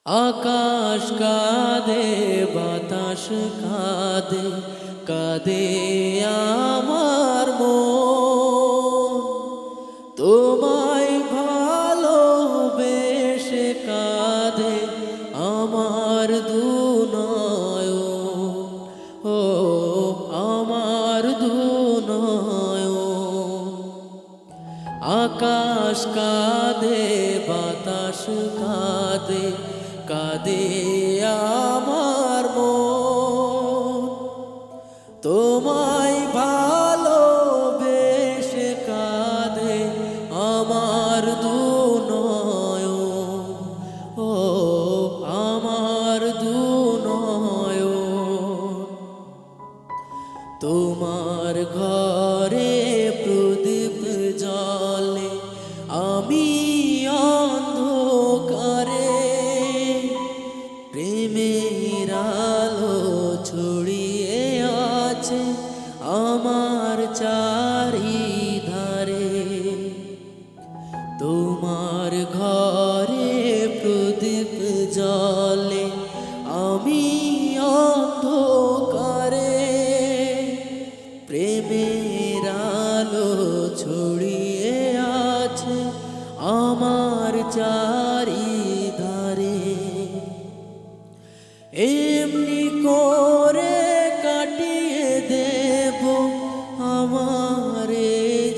আকাশ কাঁদে বাতাস কাঁদে কাঁদে আমার মন তোমায় ভালোবেসে কাঁদে আমার দুনয়ন ও আমার দুনয়ন আকাশ কাঁদে বাতাস কাঁদে কাঁদে আমার মন তোমায় ভালোবেসে কাঁদে আমার দুনয়ন ও আমার দুনয়ন তোমার ঘরে প্রদীপ জ্বলে আমি অন্ধকারে প্রেমের আলো ছড়িয়ে আছে আমার চারিধারে তোমার ঘরে প্রদীপ জ্বলে আমি অন্ধকারে প্রেমের আলো ছড়িয়ে আছে আমার চারিধারে এমনি করে কাটিয়ে দেব আমার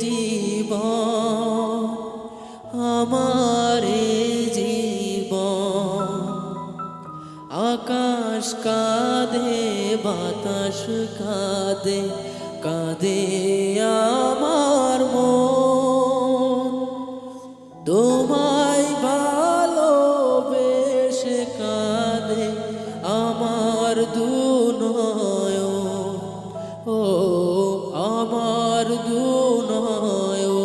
জীবন আমার জীবন আকাশ কাঁদে বাতাস কাঁদে কাঁদে আমার মন তোমায় ভালোবেসে কাঁদে আমার দুনয়ন ও আমার দুনয়ন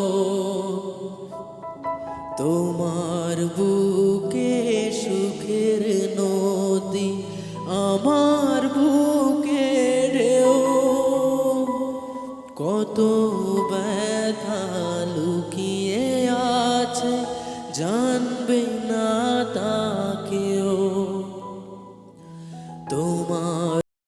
তোমার বুকে সুখের নদী আমার